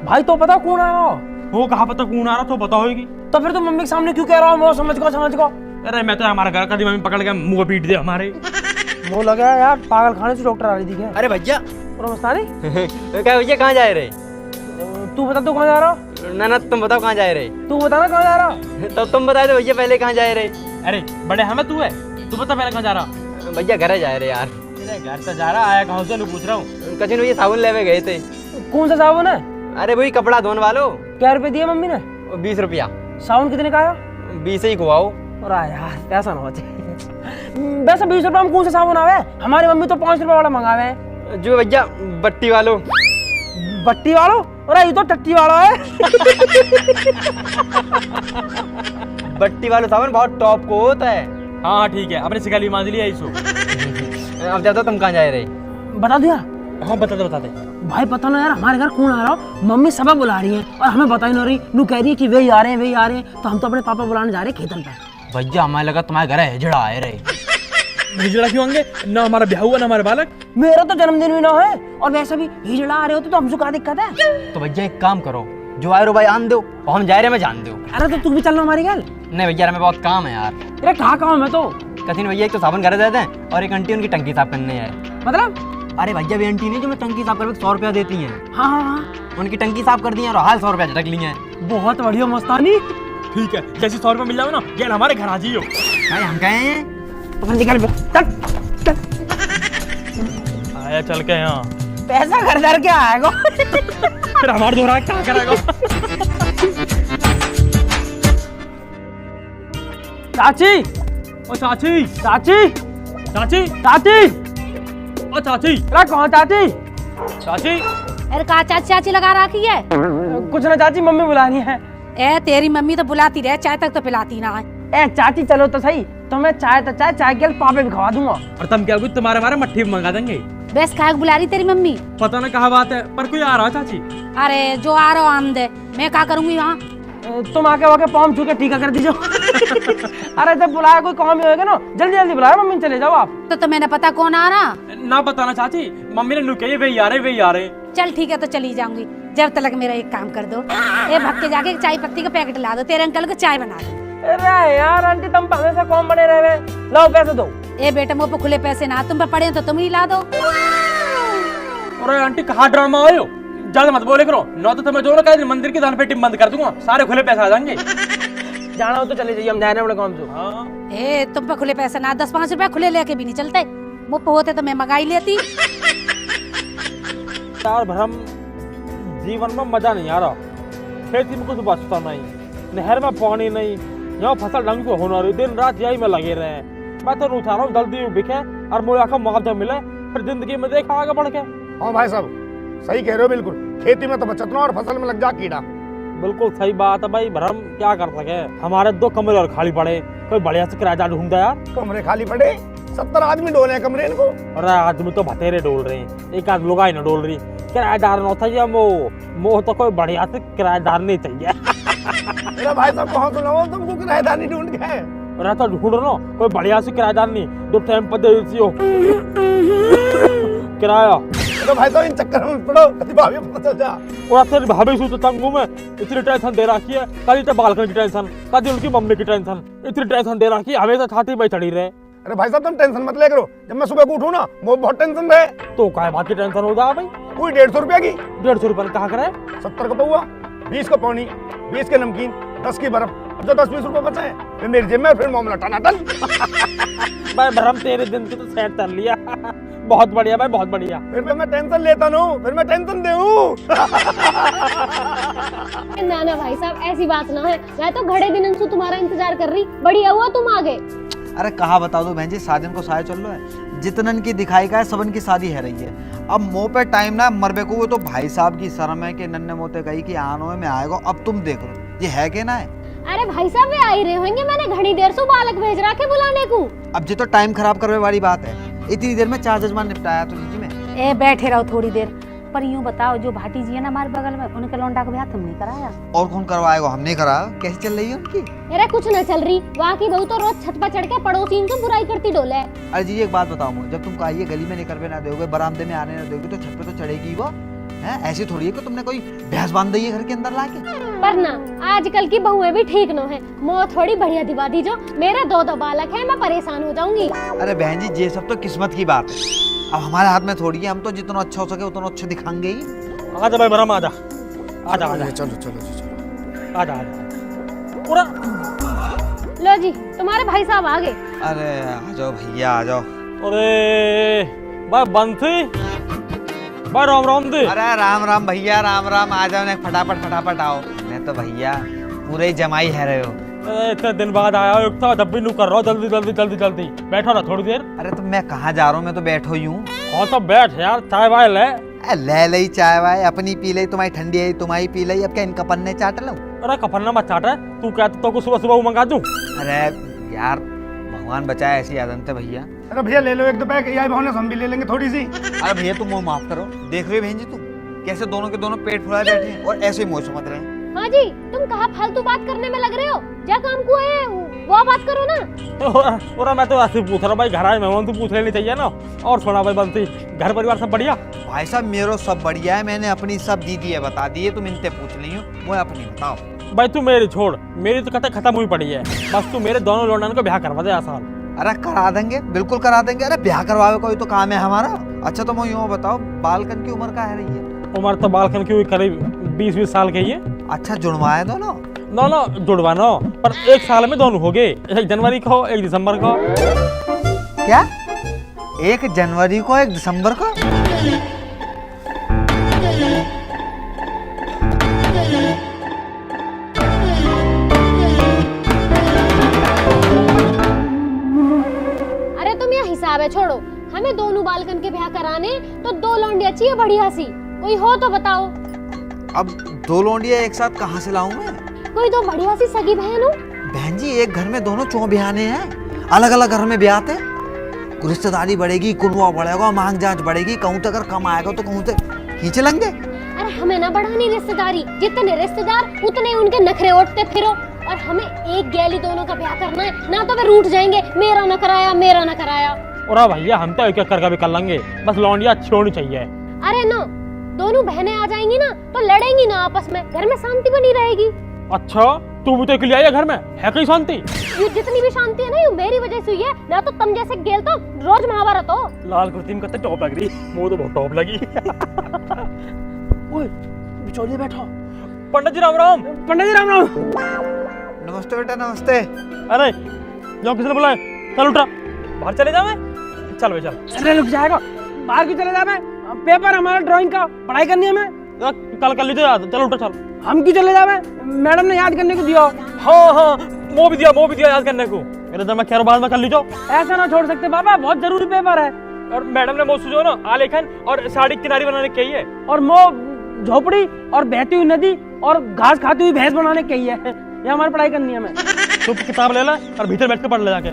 भाई तो पता कौन आ रहा? वो कहाँ पता कौन आ रहा तो पता होगी। तो फिर तुम मम्मी के सामने क्यों कह रहा हो वो समझ को? अरे मैं तो हमारा घर का मम्मी पकड़ के मुंह पीट दे हमारे। वो लगा यार पागल खाने से डॉक्टर आ रही थी क्या? अरे भैया मस्तानी क्या भैया कहाँ जा रहे? तू बता, तू कहाँ जा रहा? ना तुम बताओ कहाँ जा रहे? तू बता ना कहाँ जा रहा? तो तुम बता दो भैया पहले कहाँ जा रहे? अरे बड़े हमें तू है, तू बता पहले कहाँ जा रहा? भैया घर जा रहे यार। घर तो जा रहा, आया कहाँ से पूछ रहा हूँ। कचिन भैया साबुन लेवे गए थे। कौन सा साबुन है? अरे वही कपड़ा धोने वालो। क्या रुपए दिए मम्मी ने? 20 रुपया। साबुन कितने का आया? 20 ही खुआओ। अरे यार पैसा ना बचे। वैसे 20 रुपए में कौन सा साबुन आवे? हमारी मम्मी तो 5 रुपए वाला मंगावे। जो भैया बट्टी वालो। बट्टी वालो? अरे ये तो टट्टी वाला है। बट्टी वालो साबुन बहुत टॉप को होता है। हाँ ठीक है, अपने सिकाली मान लिया इसो। अब जाता तुम कहाँ जा रहे? बता दिया? हाँ बता दे। भाई पता ना यार हमारे घर कौन आ रहा हो? मम्मी सबक बुला रही है और हमें बता ही नहीं रही। नू कह रही है कि वे आ रहे हैं। तो हम तो अपने पापा बुलाने जा रहे हैं खेतन पे। भैया हमें लगा तुम्हारे घर हिजड़ा आए रहे। हिजड़ा क्यों आएंगे? ना हमारा ब्याह हुआ ना हमारे बालक। मेरा तो जन्मदिन भी ना है और वैसे भी हिजड़ा आ रहे होते तो हमसे क्या दिक्कत है? तो भैया एक काम करो, जो आए रो भाई आन दो और हम जा रहे में जान दो। अरे तो तू भी चलना हमारी घर। नहीं भैया हमें बहुत काम है यार। अरे कहाँ काम है तो? कथिन भैया एक तो साबुन घर देते हैं और एक आंटी उनकी टंकी साफ करने है। मतलब? अरे भैया वे आंटी ने जो मैं टंकी साफ करके 100 रुपया देती हैं। हाँ। उनकी टंकी साफ कर दी है और हाल 100 रुपया झटक लिए हैं। बहुत बढ़िया मस्तानी। ठीक है, जैसे 100 रुपया मिल जाओ ना यार हमारे घर आ जाइयो। भाई हम कहे हैं तो निकल आया चल के यहाँ पैसा घर दर के आएगा। फिर हमारे दोहरा क्या करेगा? चाची, ओ चाची, चाची, चाची, चाची, ओ चाची, अरे कहाँ चाची? चाची। अरे कहा चाची लगा रखी है? कुछ ना चाची, मम्मी बुलानी है। ए तेरी मम्मी तो बुलाती रहे, चाय तक तो पिलाती ना है। ए चाची चलो तो सही, तो मैं चाय के पापे भी खवा दूंगा। और तुम क्या तुम्हारे हमारे मट्ठी में मंगा देंगे। बस खाए बुला रही तेरी मम्मी। पता ना कहाँ बात है पर कोई आ रहा चाची। अरे जो आ रहा हो आम दे, मैं क्या करूंगी वहाँ? तुम आके वाके पाँव छू के टीका कर दीजिए। अरे जब बुलाया कोई काम ही होगा ना, जल्दी बुलाया मम्मी, चले जाओ आप। तो मैंने पता कौन आ रहा? ना बताना चाची, मम्मी ने लुके वही आ रहे। चल ठीक है तो चली जाऊंगी, जब तक मेरा एक काम कर दो। ए भग के जाके चाय पत्ती का पैकेट ला दो, तेरे अंकल को चाय बना दो। अरे यार आंटी तुम पहले से कौन बने रहे? लाओ पैसे दो। ए बेटा मुँह पे खुले पैसे ना, तुम पे पड़े तो तुम ही ला दो। अरे आंटी कहाँ ड्रामा आयो, ज्यादा मत बोले करो, न तो तुम्हें दोनों का मंदिर की दान पेटी बंद कर दूंगा, सारे खुले पैसे आ जाएंगे। जाना हो तो चले जाइए, हम जा रहे हैं काम से। हाँ। ए तुम पे खुले पैसे ना, 10-5 रुपया खुले लेके भी नहीं चलते। मुँह पे होते तो मैं मंगा ही लेती। यार भरम जीवन में मजा नहीं आ रहा, खेती में कुछ बचता नहीं, नहर में पानी नहीं, यहाँ फसल ढंग से होना रही, दिन रात यही में लगे रहे। मैं तो उठा रहा हूँ जल्दी बिके और मुझे का मुआवजा मिले, फिर जिंदगी में देखा आगे बढ़ के। हाँ भाई साहब सही कह रहे हो, बिल्कुल खेती में तो बचत ना और फसल में लग जा कीड़ा। बिल्कुल सही बात है भाई, भरम क्या कर सके, हमारे 2 कमरे और खाली पड़े, कोई बढ़िया से किराएदार ढूंढता यार। कमरे खाली पड़े, 70 आदमी डोले हैं कमरे इनको। अरे आदमी तो बतेरे डोल रहे हैं, एक आध लुगाई न डोल रही, किराएदार न चाहिए, मोह तो कोई बढ़िया से किराएदार नहीं चाहिए। अरे भाई साहब कहाँ सुनाओ तुमको किराएदार नहीं ढूंढ के? अरे तो ढूंढ रहा कोई बढ़िया से किराएदार नहीं, 2 टाइम पर दे हो किराया। तो भाई साहब इन चक्कर में पड़ो, कभी भाभी पता चल जा। और तेरी भाभी सू तो तंगू में इतनी टेंशन दे रखी है, कभी तो बालकनी की टेंशन, कभी उनकी मम्मी की टेंशन, इतनी टेंशन दे रखी है, हमेशा छाती पे चढ़ी रहे। अरे भाई साहब तुम टेंशन मत ले करो, जब मैं सुबह को उठूं ना वो बहुत टेंशन रहे। तो काय बात की टेंशन हो जा भाई? कोई 150 रुपया की। 150 रुपये कहाँ करे? 70 का पौआ, 20 का पानी, 20 के नमकीन, 10 की बर्फ, जो 10-20 रुपए बचे हैं फिर मेरी जेब में, फिर मामला टनाटन। भाई भरम तेरे दिन की तो सेट कर लिया। बहुत बढ़िया भाई, बहुत बढ़िया। फिर मैं टेंशन लेता ना, फिर मैं टेंशन देऊं। ना ना भाई साहब ऐसी बात ना है, मैं तो घड़े दिन से तुम्हारा इंतजार कर रही, बढ़िया हुआ तुम आ गए। अरे कहा बता दो बहन जी, शादी को साय चल रहा है, जितनन की दिखाई का है सबन की शादी है रही है। अब मुँह पे टाइम ना मरबे को, वो तो भाई साहब की शर्म है कि नन्हे मोते गई कि आनो में आएगा। अब तुम देख लो ये है कि ना है? अरे भाई साहब वे आ ही रहे होंगे, मैंने घड़ी देर से बालक भेज रहा है बुलाने को। अब जी तो टाइम खराब करने वाली बात है, इतनी देर में 4 जजमान निपटाया तो जी में। ए बैठे रहो थोड़ी देर, पर यूँ बताओ जो भाटी जी है ना हमारे बगल में, उनके लौंडा का ब्याह तुमने कराया? और कौन करवाएगा, हमने करा। कैसी चल रही है उनकी? अरे कुछ न चल रही, वहाँ की बहू तो रोज छत पर चढ़ के पड़ोसी को बुराई करती डोले। अरे जी एक बात बताओ मुझे, जब तुम कहिए गली में निकलने ना दोगे, बरामदे में आने ना दोगे, तो छत पे तो चढ़ेगी वो है? ऐसी थोड़ी है कि तुमने कोई भैंस बांध दी है घर के अंदर लाके। पर ना आजकल की बहुएं भी ठीक न है, मौत थोड़ी बढ़िया दिवा दी जो। मेरे दो बालक हैं, मैं परेशान हो जाऊंगी। अरे बहन जी, ये सब तो किस्मत की बात है, अब हमारे हाथ में थोड़ी है। हम तो जितना अच्छा हो सके उतना अच्छा दिखाएंगे ही। आजा भाई बरम, आजा आजा आजा चलो चलो चलो। आजा आजा पूरा। लो जी, तुम्हारे भाई साहब आ गए। अरे आ जाओ भैया, आ जाओ। अरे भाई बंसी, भाई राम राम दे। अरे राम राम भैया, राम राम। आ जाओ ना, फटाफट फटाफट आओ। मैं तो भैया पूरे ही जमाई है रहे हो। इतने दिन बाद आया हो, एक तो जब भी नू कर रहा हो, जल्दी जल्दी जल्दी जल्दी बैठो ना थोड़ी देर। अरे तो मैं कहाँ जा रहा हूँ, मैं तो बैठो ही हूँ। कौन सा बैठ यार, चाय वाय ले। ले लई चाय वाय, अपनी पी लई, तुम्हारी ठंडी है तुम्हारी पी लई। अब क्या इनका पन्ने चाट लो? अरे कफन्ना मत चाट है, तू कहता तो को सुबह सुबह मंगा दूं। अरे यार भगवान बचाए, ऐसी आदत है भैया। अरे भैया ले लो एक दो पैक, यही भावना हम भी ले लेंगे थोड़ी सी। अरे भैया तुम मुँह माफ करो, देख रहे हो बहन जी तुम कैसे दोनों के दोनों पेट फुलाए बैठे हैं और ऐसे ही मुँह समझ रहे हैं। हाँ जी, तुम कहाँ फालतू बात करने में लग रहे हो? जा काम को है वो बात करो ना। और मैं तो ऐसे पूछ रहा हूँ भाई, घर आए मेहमान तो पूछ लेनी चाहिए ना। और सुना भाई बंसी, घर परिवार सब बढ़िया? भाई साहब मेरो सब बढ़िया है, मैंने अपनी सब दीदी है बता दी है, तुम इनसे पूछ ली हो, वो अपनी बताओ। भाई तू मेरी छोड़, मेरी तो कथा खत्म हुई पड़ी है। बस तू मेरे दोनों लौंडन को ब्याह करवा दे आसान। अरे करा देंगे, बिल्कुल करा देंगे। अरे ब्याह करवावे कोई तो काम है हमारा। अच्छा तो मैं यूँ बताओ, बालकन की उम्र क्या है रही है? उम्र तो बालकन की हुई करीब 20-20 साल की है। अच्छा जुड़वाए दोनों? ना ना जुड़वाना, पर एक साल में दोनों हो गए, 1 जनवरी को 1 दिसंबर को। क्या 1 जनवरी को 1 दिसंबर को? अरे तुम ये हिसाब है छोड़ो, हमें दोनों बालकन के ब्याह कराने तो 2 लौंडिया चाहिए बढ़िया सी। कोई हो तो बताओ। अब 2 लौंडिया एक साथ कहाँ से लाऊं मैं? कोई तो बढ़िया सी सगी बहन हो। बहन जी एक घर में दोनों चौ ब्याहने हैं, अलग अलग घर में ब्याहते। रिश्तेदारी बढ़ेगी, कुनवा बढ़ेगा, मांग जांच बढ़ेगी, कहूँ तो अगर कम आएगा तो कहूँ तो खींच लेंगे। अरे हमें ना बढ़ानी रिश्तेदारी, जितने रिश्तेदार उतने उनके नखरे ओटते फिरो। और हमें एक गैली दोनों का ब्याह करना है, ना तो वे रूठ जाएंगे, मेरा न कराया मेरा न कराया। और भैया हम तो एक एक करके भी कर लेंगे, बस लौंडिया अच्छी होनी चाहिए। अरे ना, दोनों बहनें आ जाएंगी ना तो लड़ेंगी ना आपस में, घर में शांति बनी रहेगी। अच्छा तू भी तो अकेली आई है घर में, है कहीं शांति? ये जितनी भी शांति है ना, ये मेरी वजह से हुई है, ना तो तुम जैसे गेल तो रोज महाभारत हो। लाल कुर्ती में कितने टॉप लग रही, मुझे तो बहुत टॉप लगी। ओए बिचौलिए बैठो। पंडित जी राम राम। पंडित जी राम राम। नमस्ते बेटा नमस्ते। अरे जो किसने बुलाया, चल उठ रहा, बाहर चले जावे। चल भाई चल। अरे रुक जाएगा, बाहर क्यों चले जावे? पेपर हमारा ड्राइंग का, पढ़ाई करनी है हमें। कल कर लीजिए याद, चल उठो चल। हम क्यों चले जावे? मैडम ने याद करने को दिया। हाँ हाँ वो भी दिया याद करने को। मेरे तो मैं खैर बाद में कर लीजिए। ऐसा ना छोड़ सकते पापा, बहुत जरूरी पेपर है। और मैडम ने वो सुझाव ना आलेखन और साड़ी किनारी बनाने की है, और मो झोपड़ी और बहती हुई नदी और घास खाती हुई भैंस बनाने की है। ये हमारी पढ़ाई करनी है हमें। तू किताब ले ला और भीतर बैठ के पढ़ ले जाके।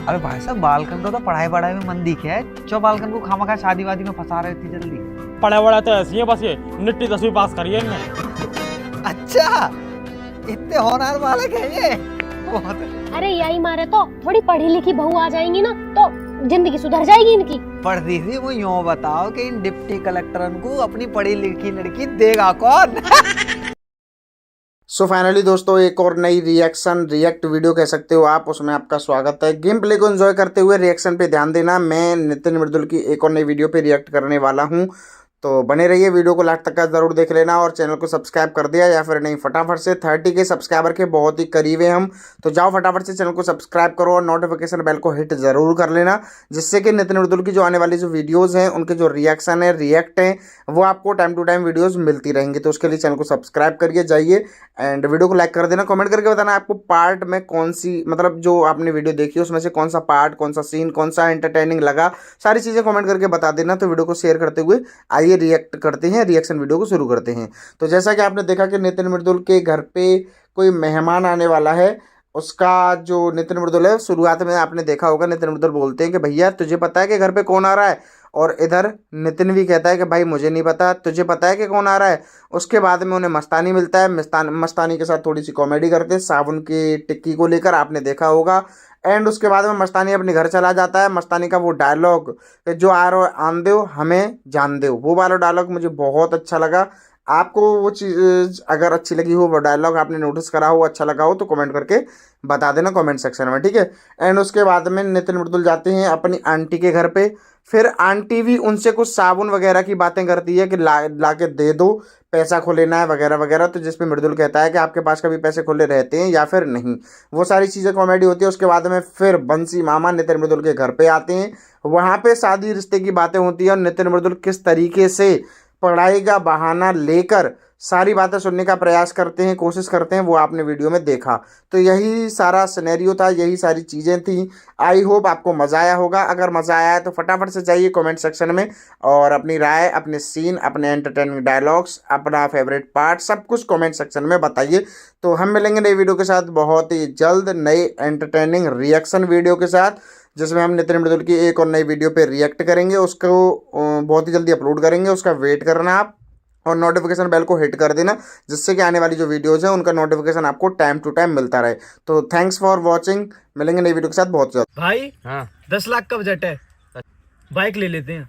अरे भाई साहब बालकन को तो पढ़ाई में मन दिखे है, जो बालकन को खामखा शादी वादी में फंसा रहे थे जल्दी। पढ़ा तो ऐसी है, बस ये निट्टी 10वीं पास करी है इनने। अच्छा इतने होनहार बालक है ये। बहुत अरे यही मारे तो थोड़ी पढ़ी लिखी बहू आ जाएंगी ना तो जिंदगी सुधर जाएगी इनकी। पढ़ती थी वो यूँ बताओ कि इन डिप्टी कलेक्टरन को अपनी पढ़ी लिखी लड़की देगा कौन? सो फाइनली दोस्तों एक और नई रिएक्ट वीडियो कह सकते हो आप, उसमें आपका स्वागत है। गेम प्ले को एंजॉय करते हुए रिएक्शन पे ध्यान देना। मैं नितिन मृदुल की एक और नई वीडियो पे रिएक्ट करने वाला हूँ, तो बने रहिए, वीडियो को लास्ट तक का जरूर देख लेना। और चैनल को सब्सक्राइब कर दिया या फिर नहीं, फटाफट से 30 के सब्सक्राइबर के बहुत ही करीब है हम, तो जाओ फटाफट से चैनल को सब्सक्राइब करो और नोटिफिकेशन बेल को हिट जरूर कर लेना, जिससे कि नितिन मृदुल की जो आने वाली जो वीडियोज़ हैं उनके जो रिएक्शन है, रिएक्ट हैं, वो आपको टाइम टू टाइम वीडियोज़ मिलती रहेंगी। तो उसके लिए चैनल को सब्सक्राइब करिए, जाइए एंड वीडियो को लाइक कर देना। कमेंट करके बताना आपको पार्ट में कौन सी, मतलब जो आपने वीडियो देखी है उसमें से कौन सा पार्ट, कौन सा सीन, कौन सा एंटरटेनिंग लगा, सारी चीज़ें कमेंट करके बता देना। तो वीडियो को शेयर करते हुए आइए रिएक्ट करते हैं, रिएक्शन वीडियो को शुरू करते हैं। तो जैसा कि आपने देखा कि नितिन मृदुल के घर पे कोई मेहमान आने वाला है, उसका जो नितिन मृदुल है, शुरुआत में आपने देखा होगा नितिन मृदुल बोलते हैं कि भैया तुझे पता है कि घर पे कौन आ रहा है, और इधर नितिन भी कहता है कि भाई मुझे नहीं पता, तुझे पता है कि कौन आ रहा है। उसके बाद में उन्हें मस्तानी मिलता है, मस्तानी के साथ थोड़ी सी कॉमेडी करते हैं साबुन की टिक्की को लेकर, आपने देखा होगा। एंड उसके बाद में मस्तानी अपने घर चला जाता है। मस्तानी का वो डायलॉग जो आ रहा आन दो हमें जान दो, वो वाला डायलॉग मुझे बहुत अच्छा लगा। आपको वो चीज़ अगर अच्छी लगी हो, वो डायलॉग आपने नोटिस करा हो, अच्छा लगा हो तो कमेंट करके बता देना कमेंट सेक्शन में, ठीक है। एंड उसके बाद में नितिन मृदुल जाते हैं अपनी आंटी के घर पे। फिर आंटी भी उनसे कुछ साबुन वगैरह की बातें करती है कि ला के दे दो, पैसा खो लेना है वगैरह वगैरह। तो जिस पे मृदुल कहता है कि आपके पास कभी पैसे खुले रहते हैं या फिर नहीं। वो सारी चीज़ें कॉमेडी होती है। उसके बाद में फिर बंसी मामा नितिन मृदुल के घर पे आते हैं। वहाँ पे शादी रिश्ते की बातें होती है और नितिन मृदुल किस तरीके से पढ़ाई का बहाना लेकर सारी बातें सुनने का प्रयास करते हैं, कोशिश करते हैं, वो आपने वीडियो में देखा। तो यही सारा सिनेरियो था, यही सारी चीज़ें थी। आई होप आपको मज़ा आया होगा। अगर मज़ा आया है तो फटाफट से जाइए कमेंट सेक्शन में और अपनी राय, अपने सीन, अपने एंटरटेनिंग डायलॉग्स, अपना फेवरेट पार्ट सब कुछ कमेंट सेक्शन में बताइए। तो हम मिलेंगे नई वीडियो के साथ बहुत ही जल्द, नई एंटरटेनिंग रिएक्शन वीडियो के साथ, जिसमें हम नितिन मृदुल की एक और नई वीडियो पे रिएक्ट करेंगे। उसको बहुत ही जल्दी अपलोड करेंगे, उसका वेट करना आप और नोटिफिकेशन बेल को हिट कर देना, जिससे कि आने वाली जो वीडियोज़ हैं उनका नोटिफिकेशन आपको टाइम टू टाइम मिलता रहे। तो थैंक्स फॉर वॉचिंग, मिलेंगे नई वीडियो के साथ बहुत जल्द। भाई हाँ 10 लाख का बजट है, बाइक ले लेते हैं।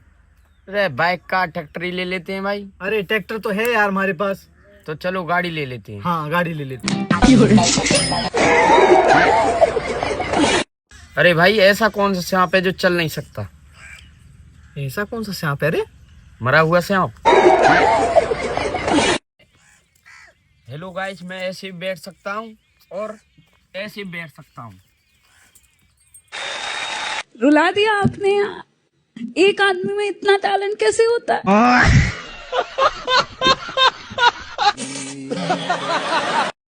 अरे बाइक का ट्रैक्टर ही ले लेते हैं भाई। अरे ट्रैक्टर तो है यार हमारे पास। तो चलो गाड़ी ले लेते हैं। हाँ गाड़ी ले लेते हैं। अरे भाई ऐसा कौन सा सांप है जो चल नहीं सकता? ऐसा कौन सा सांप है रे? मरा हुआ सांप। हेलो गाइस, मैं ऐसे भी बैठ सकता हूँ और ऐसे भी बैठ सकता हूँ। रुला दिया आपने यार। एक आदमी में इतना टैलेंट कैसे होता है?